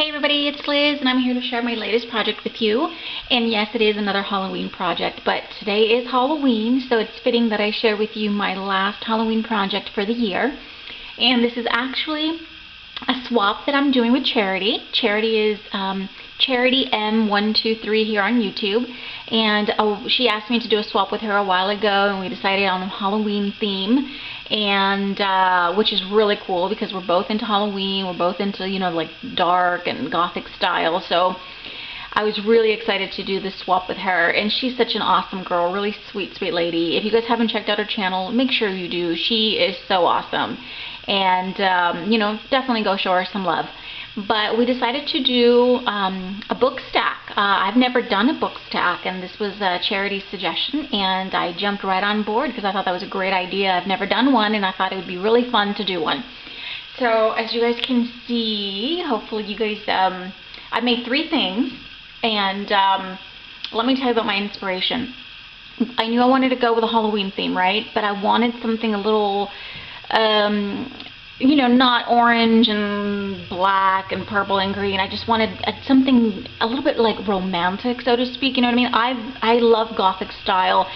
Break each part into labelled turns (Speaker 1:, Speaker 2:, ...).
Speaker 1: Hey everybody, it's Liz and I'm here to share my latest project with you. And yes, it is another Halloween project, but today is Halloween, so it's fitting that I share with you my last Halloween project for the year. And this is actually a swap that I'm doing with Charity. Charity is Charity M123 here on YouTube, and she asked me to do a swap with her a while ago, and we decided on a Halloween theme, and which is really cool because we're both into Halloween. We're both into, you know, like dark and Gothic style, so I was really excited to do this swap with her, and she's such an awesome girl, really sweet lady. If you guys haven't checked out her channel, make sure you do. She is so awesome, and you know, definitely go show her some love. But we decided to do a book stack. I've never done a book stack, and this was Charity's suggestion, and I jumped right on board because I thought that was a great idea. I've never done one, and I thought it would be really fun to do one. So as you guys can see, hopefully you guys, I made 3 things, and let me tell you about my inspiration. I knew I wanted to go with a Halloween theme, right? But I wanted something a little, you know, not orange and black and purple and green. I just wanted something a little bit like romantic, so to speak. You know what I mean? I love Gothic style,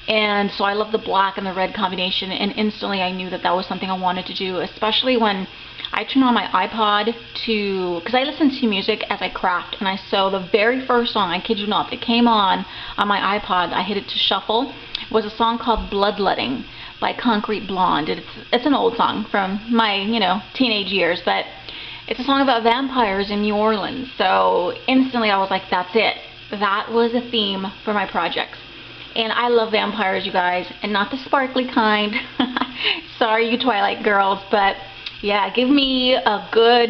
Speaker 1: and so I love the black and the red combination, and instantly I knew that that was something I wanted to do, especially when I turn on my iPod because I listen to music as I craft, and so the very first song, I kid you not, that came on my iPod, I hit it to shuffle, was a song called Bloodletting by Concrete Blonde. It's an old song from my, you know, teenage years, but it's a song about vampires in New Orleans. So instantly I was like, that's it. That was a theme for my projects. And I love vampires, you guys, and not the sparkly kind. Sorry, you Twilight girls, but yeah, give me a good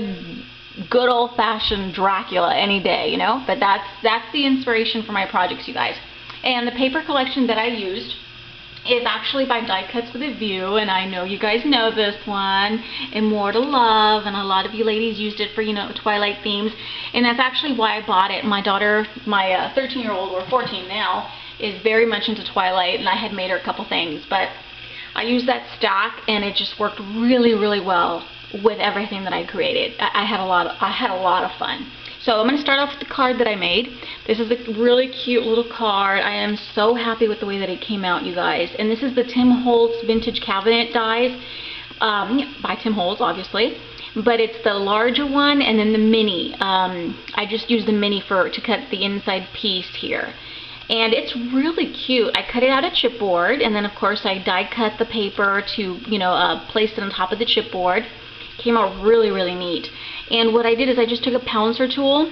Speaker 1: old-fashioned Dracula any day, you know. But that's the inspiration for my projects, you guys. And the paper collection that I used is actually by Die Cuts with a View, and I know you guys know this one, Immortal Love, and a lot of you ladies used it for, you know, Twilight themes, and that's actually why I bought it. My daughter, my 13-year-old, or 14 now, is very much into Twilight, and I had made her a couple things, but I used that stack, and it just worked really, really well with everything that I created. I had a lot of fun. So I'm going to start off with the card that I made. This is a really cute little card. I am so happy with the way that it came out, you guys. And this is the Tim Holtz Vintage Cabinet dies, by Tim Holtz, obviously. But it's the larger one and then the mini. I just used the mini to cut the inside piece here. And it's really cute. I cut it out of chipboard, and then of course I die cut the paper to, you know, place it on top of the chipboard. Came out really, really neat. And what I did is I just took a pouncer tool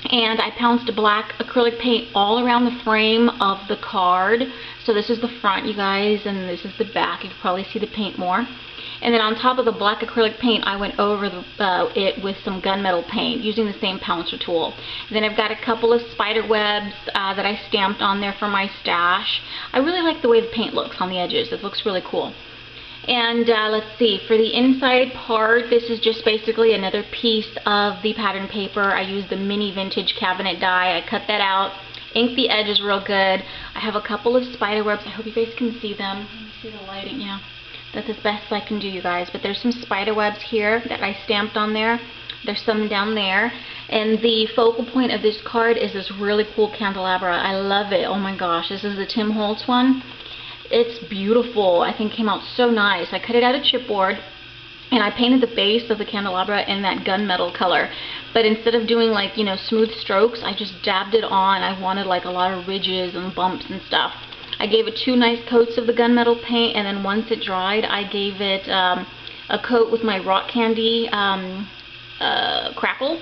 Speaker 1: and I pounced black acrylic paint all around the frame of the card. So this is the front, you guys, and this is the back. You can probably see the paint more. And then on top of the black acrylic paint, I went over it with some gunmetal paint using the same pouncer tool. And then I've got a couple of spider webs that I stamped on there for my stash. I really like the way the paint looks on the edges. It looks really cool. And let's see, for the inside part, this is just basically another piece of the pattern paper. I used the mini vintage cabinet die. I cut that out, inked the edges real good. I have a couple of spider webs. I hope you guys can see them. Let me see the lighting. Yeah, that's as best I can do, you guys. But there's some spider webs here that I stamped on there. There's some down there. And the focal point of this card is this really cool candelabra. I love it. Oh my gosh, this is the Tim Holtz one. It's beautiful. I think it came out so nice. I cut it out of chipboard, and I painted the base of the candelabra in that gunmetal color. But instead of doing, like, you know, smooth strokes, I just dabbed it on. I wanted like a lot of ridges and bumps and stuff. I gave it 2 nice coats of the gunmetal paint, and then once it dried, I gave it a coat with my rock candy crackle.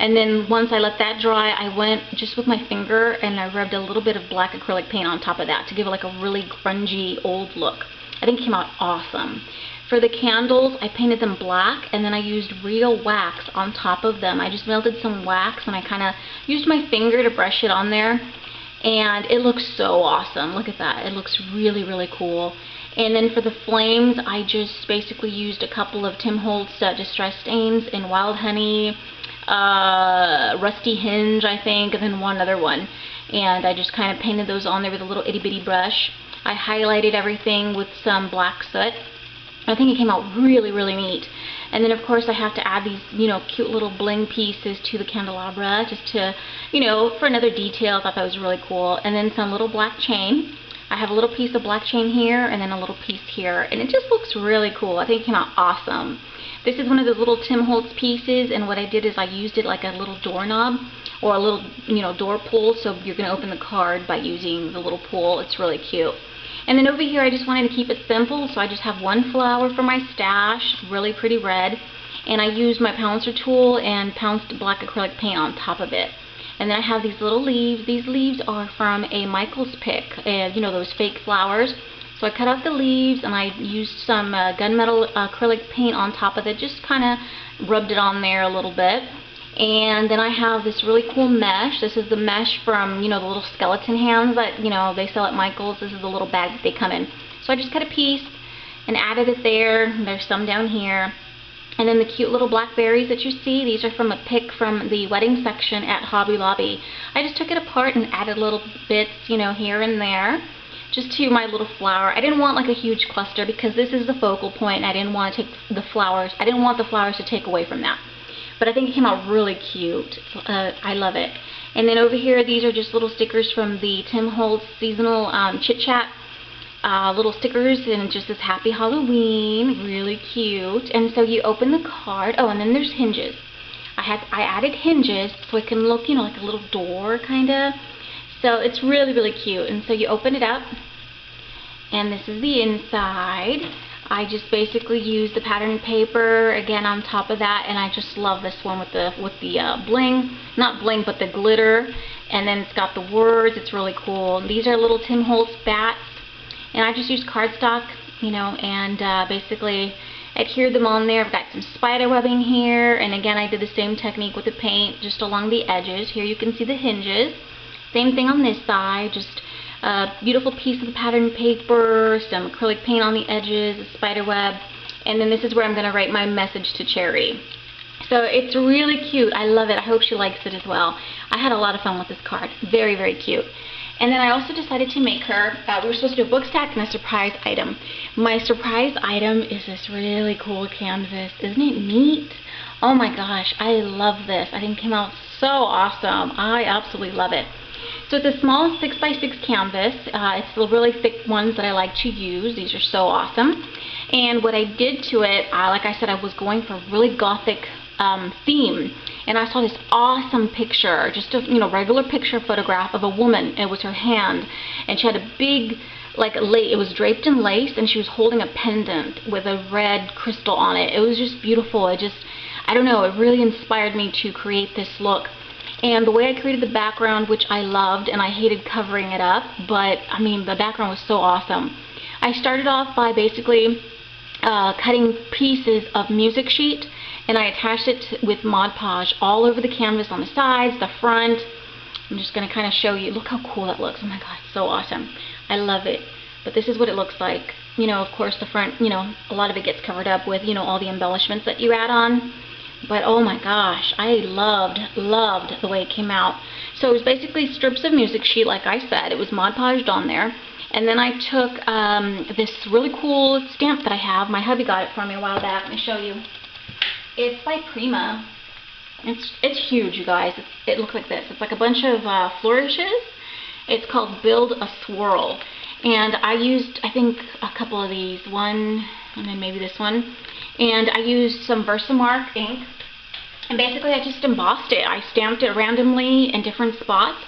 Speaker 1: And then once I let that dry, I went just with my finger and I rubbed a little bit of black acrylic paint on top of that to give it like a really grungy old look. I think it came out awesome. For the candles, I painted them black, and then I used real wax on top of them. I just melted some wax and I kind of used my finger to brush it on there, and it looks so awesome. Look at that. It looks really, really cool. And then for the flames, I just basically used a couple of Tim Holtz Distress Stains in Wild Honey, Rusty Hinge, I think, and then one other one. And I just kind of painted those on there with a little itty bitty brush. I highlighted everything with some black soot. I think it came out really, really neat. And then of course I have to add these, cute little bling pieces to the candelabra, just to, for another detail. I thought that was really cool. And then some little black chain. I have a little piece of black chain here and then a little piece here, and it just looks really cool. I think it came out awesome. This is one of those little Tim Holtz pieces, and what I did is I used it like a little doorknob or a little, door pull, so you're going to open the card by using the little pull. It's really cute. And then over here I just wanted to keep it simple, so I just have one flower for my stash, really pretty red, and I used my pouncer tool and pounced black acrylic paint on top of it. And then I have these little leaves. These leaves are from a Michael's pick, those fake flowers. So I cut out the leaves and I used some gunmetal acrylic paint on top of it, just kind of rubbed it on there a little bit. And then I have this really cool mesh. This is the mesh from, the little skeleton hands that, they sell at Michael's. This is the little bag that they come in. So I just cut a piece and added it there. There's some down here. And then the cute little blackberries that you see, these are from a pick from the wedding section at Hobby Lobby. I just took it apart and added little bits, here and there, just to my little flower. I didn't want like a huge cluster because this is the focal point, and I didn't want to take the flowers. I didn't want the flowers to take away from that. But I think it came out really cute. I love it. And then over here, these are just little stickers from the Tim Holtz seasonal Chit Chat. Little stickers, and just this Happy Halloween, really cute. And so you open the card. Oh, and then there's hinges. I added hinges so it can look, like a little door kind of. So it's really, really cute. And so you open it up, and this is the inside. I just basically used the pattern paper again on top of that, and I just love this one with the bling, not bling, but the glitter. And then it's got the words. It's really cool. These are little Tim Holtz bats. And I just used cardstock, and basically adhered them on there. I've got some spider webbing here, and again I did the same technique with the paint just along the edges. Here you can see the hinges. Same thing on this side, just a beautiful piece of the pattern paper, some acrylic paint on the edges, a spider web, and then this is where I'm going to write my message to Cherry. So it's really cute. I love it. I hope she likes it as well. I had a lot of fun with this card. Very, very cute. And then I also decided to make her, we were supposed to do a Bookstack and a surprise item. My surprise item is this really cool canvas. Isn't it neat? Oh my gosh, I love this. I think it came out so awesome. I absolutely love it. So it's a small 6x6 canvas. It's the really thick ones that I like to use. These are so awesome. And what I did to it, like I said, I was going for a really Gothic theme. And I saw this awesome picture, just a regular picture photograph of a woman. It was her hand, and she had a big, it was draped in lace, and she was holding a pendant with a red crystal on it. It was just beautiful. I don't know, it really inspired me to create this look. And the way I created the background, which I loved, and I hated covering it up, but I mean the background was so awesome. I started off by basically cutting pieces of music sheet, and I attached it with Mod Podge all over the canvas, on the sides, the front. I'm just going to kind of show you. Look how cool that looks. Oh my god, so awesome. I love it. But this is what it looks like. Of course the front, a lot of it gets covered up with, all the embellishments that you add on. But oh my gosh, I loved the way it came out. So it was basically strips of music sheet, like I said. It was Mod Podged on there. And then I took this really cool stamp that I have. My hubby got it for me a while back. Let me show you. It's by Prima. It's huge, you guys. It looks like this. It's like a bunch of flourishes. It's called Build a Swirl. And I used, I think, a couple of these. One, and then maybe this one. And I used some Versamark ink. And basically I just embossed it. I stamped it randomly in different spots.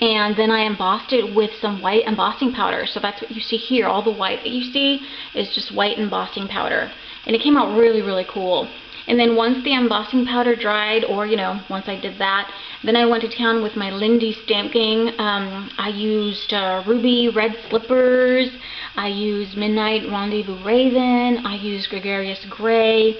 Speaker 1: And then I embossed it with some white embossing powder. So that's what you see here. All the white that you see is just white embossing powder. And it came out really, really cool. And then once the embossing powder dried, or once I did that, then I went to town with my Lindy stamping. I used Ruby Red Slippers. I used Midnight Rendezvous Raven. I used Gregarious Gray.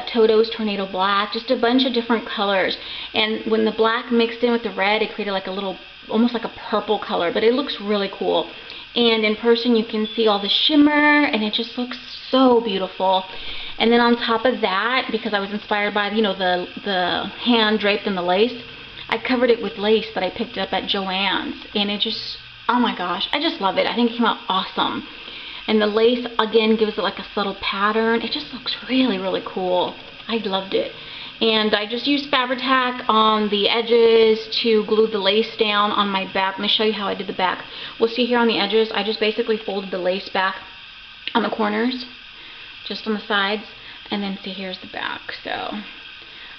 Speaker 1: Toto's Tornado Black. Just a bunch of different colors. And when the black mixed in with the red, it created like a little, almost like a purple color. But it looks really cool. And in person you can see all the shimmer, and it just looks so beautiful. And then on top of that, because I was inspired by the hand draped in the lace, I covered it with lace that I picked up at Joann's, and it just, oh my gosh, I just love it. I think it came out awesome. And the lace, again, gives it like a subtle pattern. It just looks really, really cool. I loved it. And I just used Fabri-Tac on the edges to glue the lace down on my back. Let me show you how I did the back. We'll see here on the edges, I just basically folded the lace back on the corners, just on the sides. And then see, here's the back. So,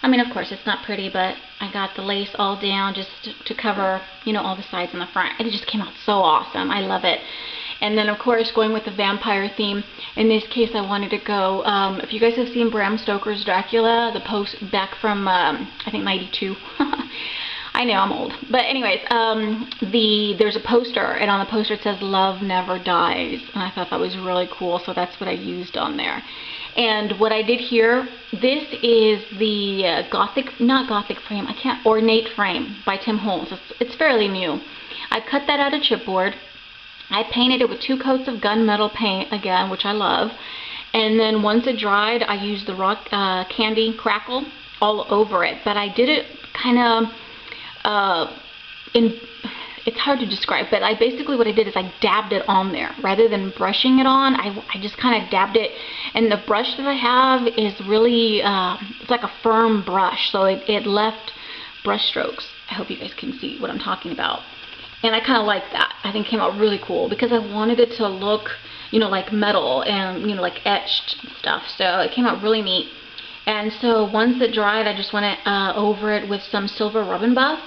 Speaker 1: I mean, of course, it's not pretty, but I got the lace all down just to cover, you know, all the sides and the front. And it just came out so awesome. I love it. And then, of course, going with the vampire theme, in this case, I wanted to go, if you guys have seen Bram Stoker's Dracula, the post back from, I think, 92. I know, I'm old. But anyways, there's a poster, and on the poster it says, "Love Never Dies." And I thought that was really cool, so that's what I used on there. And what I did here, this is the not Gothic frame, ornate frame by Tim Holtz. It's fairly new. I cut that out of chipboard. I painted it with 2 coats of gunmetal paint, again, which I love. And then once it dried, I used the rock candy crackle all over it. But I did it kind of, it's hard to describe, but what I did is I dabbed it on there. Rather than brushing it on, I just kind of dabbed it. And the brush that I have is really, it's like a firm brush, so it left brush strokes. I hope you guys can see what I'm talking about. And I kind of like that. I think it came out really cool because I wanted it to look, you know, like metal and, you know, like etched stuff. So it came out really neat. And so once it dried, I just went over it with some silver rub and buff.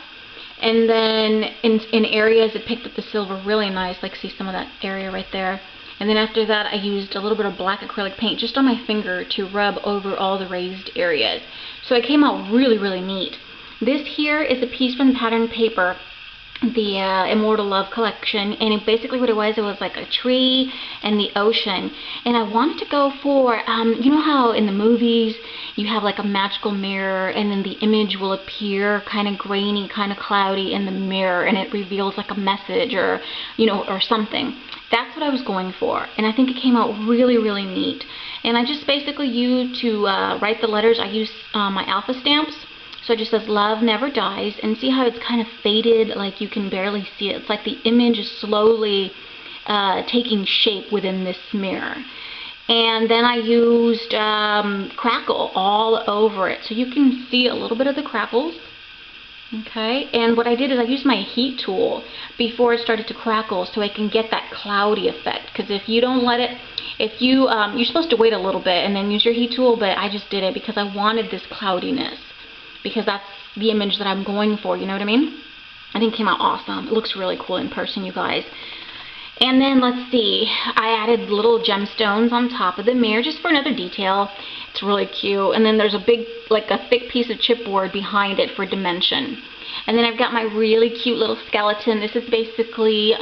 Speaker 1: And then in areas it picked up the silver really nice, like see some of that area right there. And then after that I used a little bit of black acrylic paint just on my finger to rub over all the raised areas. So it came out really, really neat. This here is a piece from the pattern paper, the Immortal Love collection, and basically what it was like a tree and the ocean. And I wanted to go for, you know how in the movies you have like a magical mirror and then the image will appear kind of grainy, kind of cloudy in the mirror, and it reveals like a message or, you know, or something. That's what I was going for, and I think it came out really, really neat. And I just basically used to write the letters, I used my alpha stamps. So it just says "Love Never Dies," and see how it's kind of faded, like you can barely see it. It's like the image is slowly taking shape within this mirror. And then I used crackle all over it, so you can see a little bit of the crackles. Okay, and what I did is I used my heat tool before it started to crackle so I can get that cloudy effect. Because if you don't let it, you're supposed to wait a little bit and then use your heat tool, but I just did it because I wanted this cloudiness. Because that's the image that I'm going for, you know what I mean? I think it came out awesome. It looks really cool in person, you guys. And then, let's see, I added little gemstones on top of the mirror just for another detail. It's really cute. And then there's a big, like a thick piece of chipboard behind it for dimension. And then I've got my really cute little skeleton. This is basically,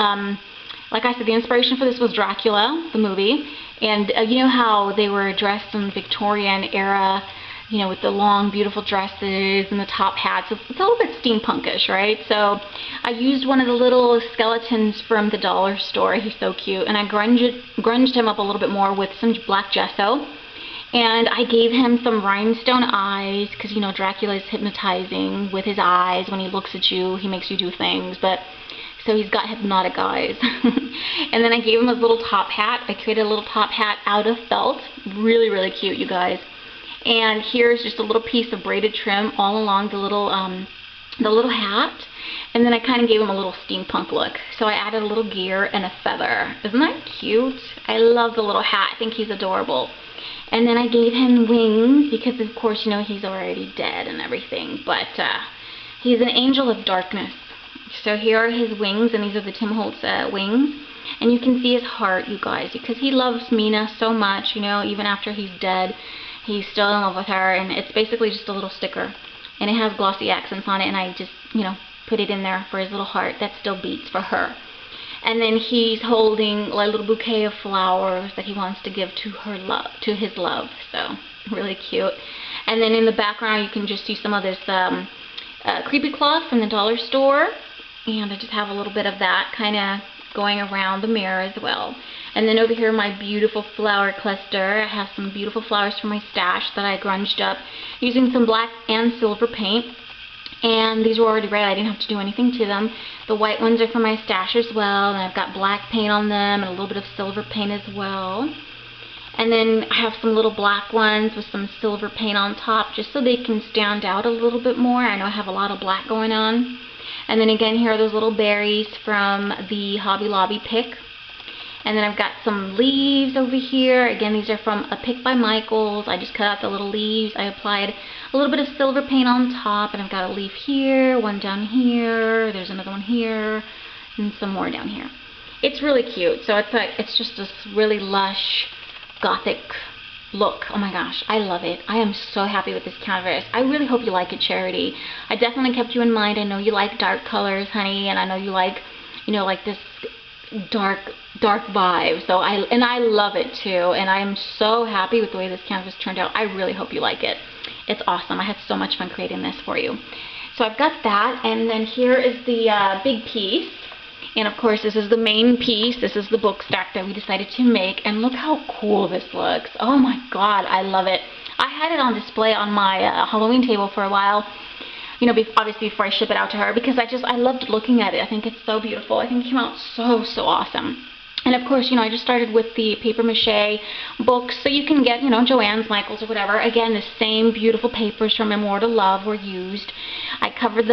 Speaker 1: like I said, the inspiration for this was Dracula, the movie. And you know how they were dressed in Victorian era, you know, with the long, beautiful dresses and the top hats. It's a little bit steampunkish, right? So I used one of the little skeletons from the dollar store. He's so cute. And I grunged him up a little bit more with some black gesso. And I gave him some rhinestone eyes because, you know, Dracula is hypnotizing with his eyes. When he looks at you, he makes you do things. But so he's got hypnotic eyes. And then I gave him his little top hat. I created a little top hat out of felt. Really, really cute, you guys. And here's just a little piece of braided trim all along the little hat. And then I kind of gave him a little steampunk look. So I added a little gear and a feather. Isn't that cute? I love the little hat. I think he's adorable. And then I gave him wings because, of course, you know, he's already dead and everything. But he's an angel of darkness. So here are his wings, and these are the Tim Holtz wings. And you can see his heart, you guys, because he loves Mina so much, you know, even after he's dead. He's still in love with her, and it's basically just a little sticker. And it has glossy accents on it, and I just, you know, put it in there for his little heart that still beats for her. And then he's holding a little bouquet of flowers that he wants to give to his love. So, really cute. And then in the background, you can just see some of this creepy cloth from the dollar store. And I just have a little bit of that kind of going around the mirror as well. And then over here, my beautiful flower cluster. I have some beautiful flowers from my stash that I grunged up using some black and silver paint. And these were already red. I didn't have to do anything to them. The white ones are for my stash as well, and I've got black paint on them and a little bit of silver paint as well. And then I have some little black ones with some silver paint on top just so they can stand out a little bit more. I know I have a lot of black going on. And then again, here are those little berries from the Hobby Lobby pick. And then I've got some leaves over here. Again, these are from a pick by Michaels. I just cut out the little leaves. I applied a little bit of silver paint on top, and I've got a leaf here, one down here, there's another one here, and some more down here. It's really cute. So it's just this really lush Gothic look. Oh my gosh, I love it. I am so happy with this canvas. I really hope you like it, Charity. I definitely kept you in mind. I know you like dark colors, honey, and I know you like, like this dark vibe. So I love it too, and I am so happy with the way this canvas turned out. I really hope you like it. It's awesome. I had so much fun creating this for you. So I've got that, and then here is the big piece. And of course, this is the main piece. This is the book stack that we decided to make, and look how cool this looks. Oh my god, I love it. I had it on display on my Halloween table for a while, obviously before I ship it out to her, because I loved looking at it. I think it's so beautiful. I think it came out so awesome. And of course, I just started with the paper mache books, so you can get, Joann's, Michael's, or whatever. Again, the same beautiful papers from Immortal Love were used. I covered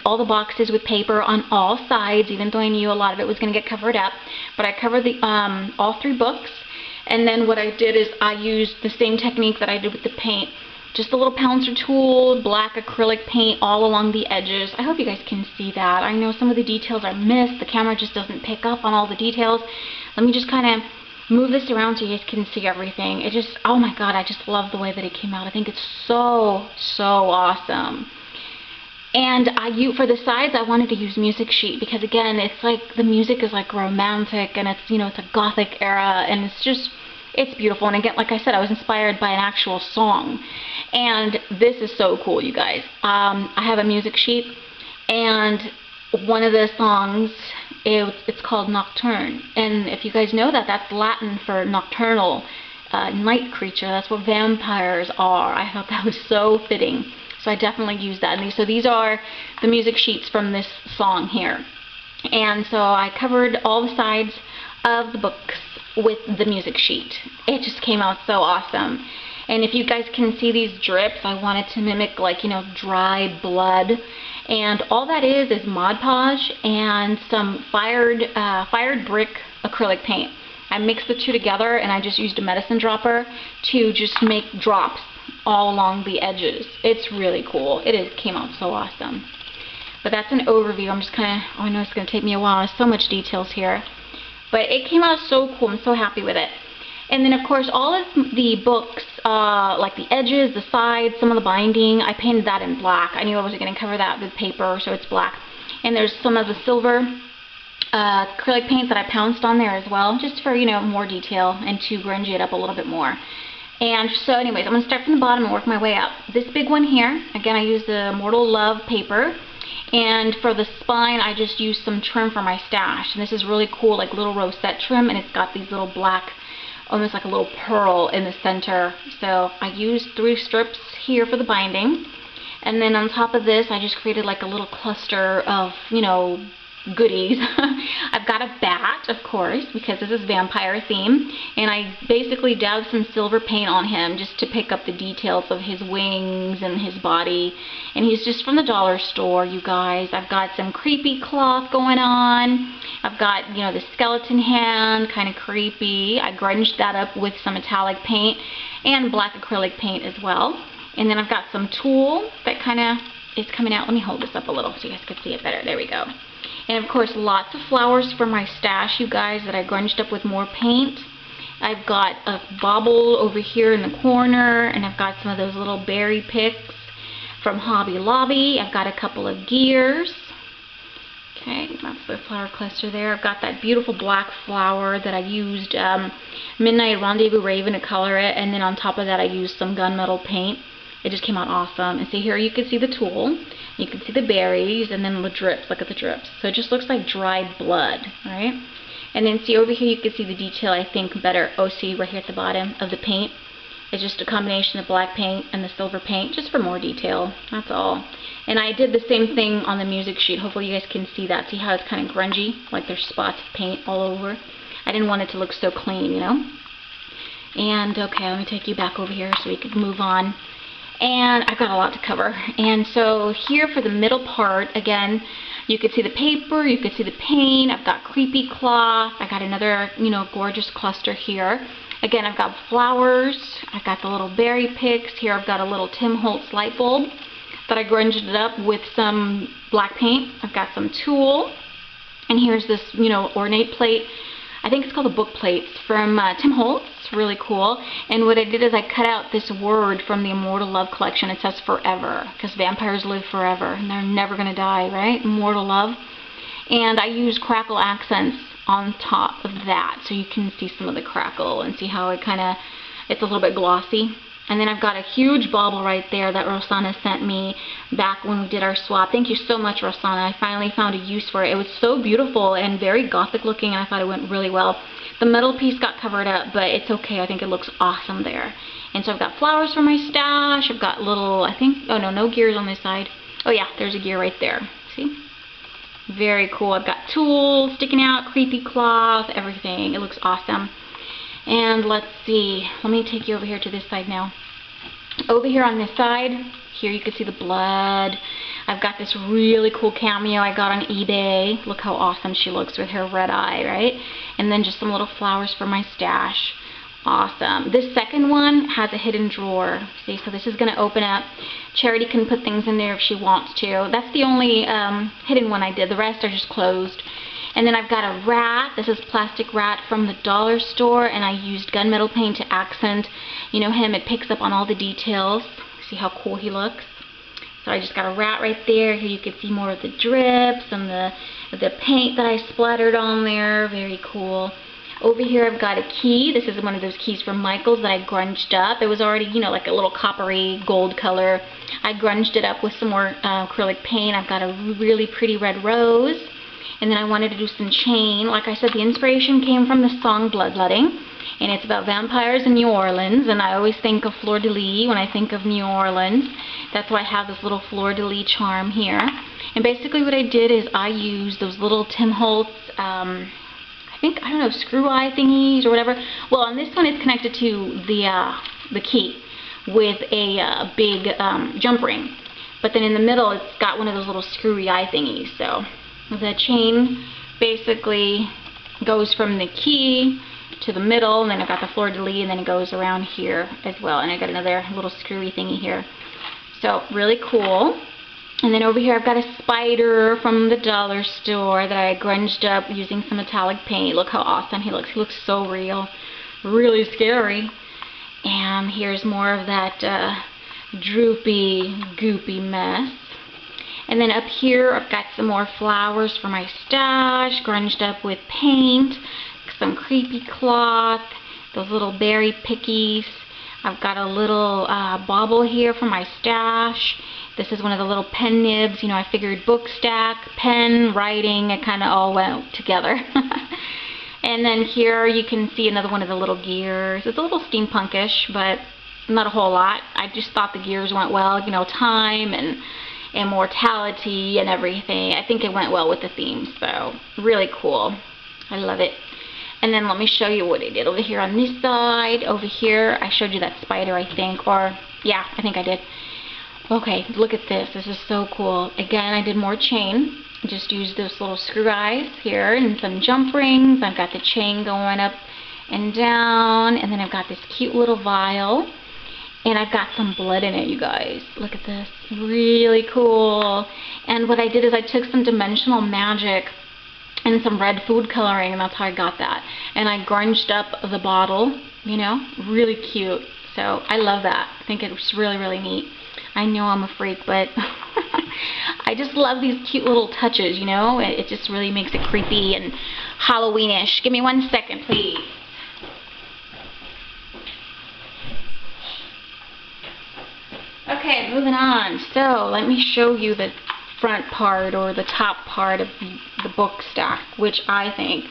Speaker 1: all the boxes with paper on all sides, even though I knew a lot of it was going to get covered up. But I covered all 3 books, and then what I did is I used the same technique that I did with the paint. Just a little pouncer tool, black acrylic paint all along the edges. I hope you guys can see that. I know some of the details are missed. The camera just doesn't pick up on all the details. Let me just kind of move this around so you guys can see everything. It just, oh my god, I just love the way that it came out. I think it's so awesome. And for the sides, I wanted to use music sheet because, again, it's like the music is like romantic, and it's, it's a Gothic era, and it's beautiful. And again, like I said, I was inspired by an actual song. And this is so cool, you guys. I have a music sheet, and one of the songs, it's called Nocturne. And if you guys know that, that's Latin for nocturnal, night creature. That's what vampires are. I thought that was so fitting. So I definitely used that. And so these are the music sheets from this song here. And so I covered all the sides of the books with the music sheet. It just came out so awesome. And if you guys can see these drips, I wanted to mimic, like, dry blood. And all that is Mod Podge and some fired brick acrylic paint. I mixed the two together, and I just used a medicine dropper to just make drops all along the edges. It's really cool. Came out so awesome. But that's an overview. I'm just kind of, I know it's going to take me a while. There's so much details here. But it came out so cool. I'm so happy with it. And then, of course, all of the books, like the edges, the sides, some of the binding, I painted that in black. I knew I wasn't going to cover that with paper, so it's black. And there's some of the silver acrylic paint that I pounced on there as well, just for, more detail and to grunge it up a little bit more. And so anyways, I'm going to start from the bottom and work my way up. This big one here, again, I used the Immortal Love paper. And for the spine, I just used some trim for my stash. And this is really cool, like little rosette trim, and it's got these little black, almost like a little pearl in the center. So I used 3 strips here for the binding. And then on top of this, I just created like a little cluster of, goodies. I've got a bat, of course, because this is vampire theme, and I basically dabbed some silver paint on him just to pick up the details of his wings and his body. And he's just from the dollar store, you guys. I've got some creepy cloth going on. I've got, the skeleton hand, kind of creepy. I grunged that up with some metallic paint and black acrylic paint as well. And then I've got some tulle that kind of is coming out. Let me hold this up a little so you guys can see it better. There we go. And of course, lots of flowers for my stash, you guys, that I grunged up with more paint. I've got a bauble over here in the corner, and I've got some of those little berry picks from Hobby Lobby. I've got a couple of gears. Okay, that's the flower cluster there. I've got that beautiful black flower that I used Midnight Rendezvous Raven to color it, and then on top of that I used some gunmetal paint. It just came out awesome. And see here, you can see the tulle, you can see the berries, and then the drips. Look at the drips. So it just looks like dried blood, right? And then see over here, you can see the detail, I think, better. Oh, see right here at the bottom of the paint. It's just a combination of black paint and the silver paint, just for more detail. That's all. And I did the same thing on the music sheet. Hopefully you guys can see that. See how it's kind of grungy? Like there's spots of paint all over. I didn't want it to look so clean, you know? And okay, let me take you back over here so we can move on. And I've got a lot to cover. And so here for the middle part, again, you could see the paper, you could see the paint. I've got creepy cloth. I got another, you know, gorgeous cluster here. Again, I've got flowers. I've got the little berry picks. Here I've got a little Tim Holtz light bulb that I grunged it up with some black paint. I've got some tulle. And here's this, you know, ornate plate. I think it's called the book plates from Tim Holtz. Really cool. And what I did is I cut out this word from the Immortal Love collection. It says forever, because vampires live forever and they're never going to die, right? Immortal Love. And I used crackle accents on top of that, so you can see some of the crackle and see how it kind of, it's a little bit glossy. And then I've got a huge bauble right there that Rosanna sent me back when we did our swap. Thank you so much, Rosanna. I finally found a use for it. It was so beautiful and very gothic looking, and I thought it went really well. The metal piece got covered up, but it's okay. I think it looks awesome there. And so I've got flowers for my stash. I've got little, I think, oh no gears on this side. Oh yeah, there's a gear right there. See? Very cool. I've got tools sticking out, creepy cloth, everything. It looks awesome. And let's see. Let me take you over here to this side now. Over here on this side, here you can see the blood. I've got this really cool cameo I got on eBay. Look how awesome she looks with her red eye, right? And then just some little flowers for my stash. Awesome. This second one has a hidden drawer. See, so this is going to open up. Charity can put things in there if she wants to. That's the only hidden one I did. The rest are just closed. And then I've got a rat. This is plastic rat from the dollar store, and I used gunmetal paint to accent, you know, him. It picks up on all the details. See how cool he looks? So I just got a rat right there. Here you can see more of the drips and the paint that I splattered on there. Very cool. Over here I've got a key. This is one of those keys from Michael's that I grunged up. It was already, you know, like a little coppery gold color. I grunged it up with some more acrylic paint. I've got a really pretty red rose. And then I wanted to do some chain. Like I said, the inspiration came from the song Bloodletting. And it's about vampires in New Orleans. And I always think of fleur-de-lis when I think of New Orleans. That's why I have this little fleur-de-lis charm here. And basically what I did is I used those little Tim Holtz, I don't know, screw eye thingies or whatever. Well, on this one it's connected to the key with a big jump ring. But then in the middle it's got one of those little screwy eye thingies. So the chain basically goes from the key to the middle, and then I've got the fleur-de-lis, and then it goes around here as well. And I got another little screwy thingy here. So really cool. And then over here I've got a spider from the dollar store that I grunged up using some metallic paint. Look how awesome he looks. He looks so real. Really scary. And here's more of that droopy, goopy mess. And then up here I've got some more flowers for my stash, grunged up with paint, some creepy cloth, those little berry pickies. I've got a little bauble here for my stash. This is one of the little pen nibs. You know, I figured Bookstack, pen, writing, it kind of all went together. And then here you can see another one of the little gears. It's a little steampunkish, but not a whole lot. I just thought the gears went well. You know, time and immortality and everything. I think it went well with the theme, so really cool. I love it. And then let me show you what I did over here on this side. Over here, I showed you that spider, I think, or yeah, I think I did. Okay, look at this. This is so cool. Again, I did more chain. Just used those little screw eyes here and some jump rings. I've got the chain going up and down, and then I've got this cute little vial. And I've got some blood in it, you guys. Look at this. Really cool. And what I did is I took some dimensional magic and some red food coloring, and that's how I got that. And I grunged up the bottle, you know, really cute. So I love that. I think it was really, really neat. I know I'm a freak, but I just love these cute little touches, you know. It just really makes it creepy and Halloweenish. Give me 1 second, please. Okay, moving on. So let me show you the front part or the top part of the book stack, which I think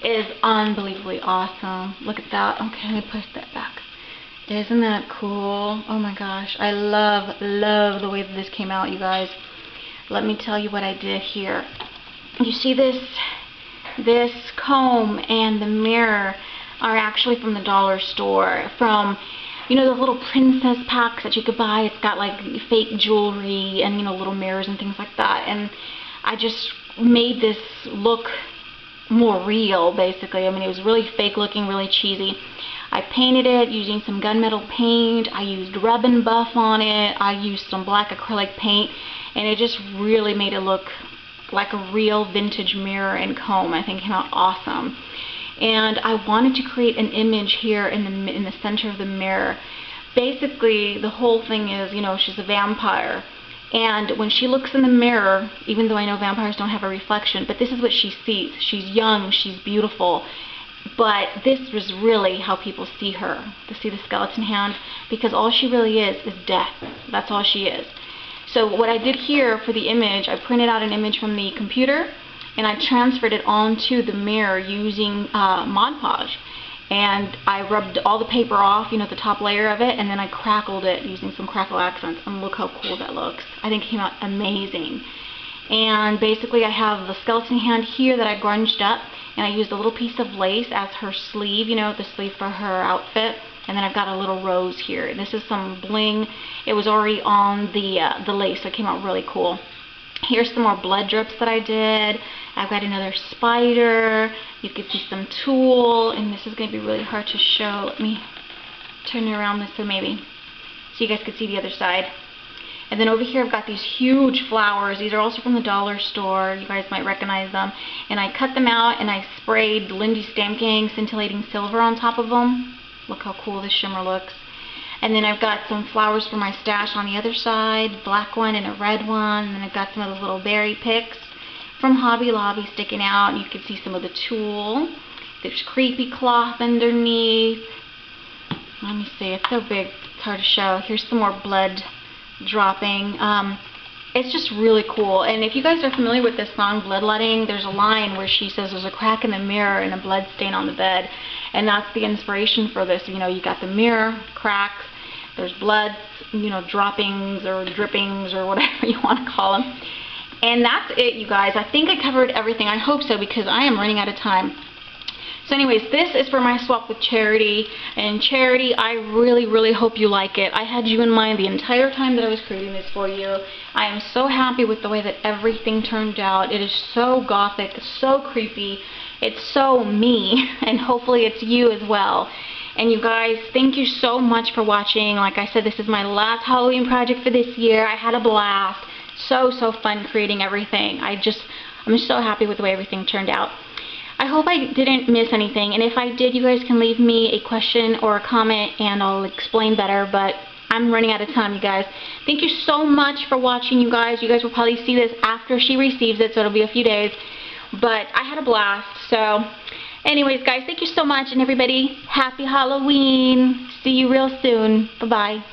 Speaker 1: is unbelievably awesome. Look at that. Okay, let me push that back. Isn't that cool? Oh my gosh, I love the way that this came out, you guys. Let me tell you what I did here. You see this comb and the mirror are actually from the dollar store, from, you know, the little princess packs that you could buy. It's got like fake jewelry and, you know, little mirrors and things like that. And I just made this look more real, basically. I mean, it was really fake looking, really cheesy. I painted it using some gunmetal paint. I used rub and buff on it. I used some black acrylic paint, and it just really made it look like a real vintage mirror and comb. I think it came out awesome. And I wanted to create an image here in the center of the mirror. Basically, the whole thing is, you know, she's a vampire. And when she looks in the mirror, even though I know vampires don't have a reflection, but this is what she sees. She's young, she's beautiful. But this was really how people see her, to see the skeleton hand, because all she really is death. That's all she is. So what I did here for the image, I printed out an image from the computer, and I transferred it onto the mirror using Mod Podge. And I rubbed all the paper off, you know, the top layer of it, and then I crackled it using some crackle accents, and look how cool that looks. I think it came out amazing. And basically I have the skeleton hand here that I grunged up, and I used a little piece of lace as her sleeve, you know, the sleeve for her outfit. And then I've got a little rose here. This is some bling. It was already on the lace, so it came out really cool. Here's some more blood drips that I did. I've got another spider. You can see some tulle, and this is going to be really hard to show. Let me turn it around this way maybe, so you guys can see the other side. And then over here I've got these huge flowers. These are also from the dollar store. You guys might recognize them. And I cut them out and I sprayed Lindy Stamp Gang Scintillating Silver on top of them. Look how cool this shimmer looks. And then I've got some flowers for my stash on the other side, black one and a red one. And then I've got some of those little berry picks from Hobby Lobby sticking out. And you can see some of the tulle. There's creepy cloth underneath. Let me see, it's so big, it's hard to show. Here's some more blood dropping. It's just really cool. And if you guys are familiar with this song Bloodletting, there's a line where she says there's a crack in the mirror and a blood stain on the bed, and that's the inspiration for this. You know, you got the mirror cracks, there's blood, you know, droppings or drippings or whatever you want to call them. And that's it, you guys. I think I covered everything. I hope so, because I am running out of time. So anyways, this is for my swap with Charity, and Charity, I really hope you like it. I had you in mind the entire time that I was creating this for you. I am so happy with the way that everything turned out. It is so gothic, so creepy, it's so me, and hopefully it's you as well. And you guys, thank you so much for watching. Like I said, this is my last Halloween project for this year. I had a blast. So fun creating everything. I'm so happy with the way everything turned out. I hope I didn't miss anything, and if I did, you guys can leave me a question or a comment and I'll explain better, but I'm running out of time, you guys. Thank you so much for watching, you guys. You guys will probably see this after she receives it, so it'll be a few days, but I had a blast. So anyways, guys, thank you so much, and everybody, happy Halloween. See you real soon. Bye-bye.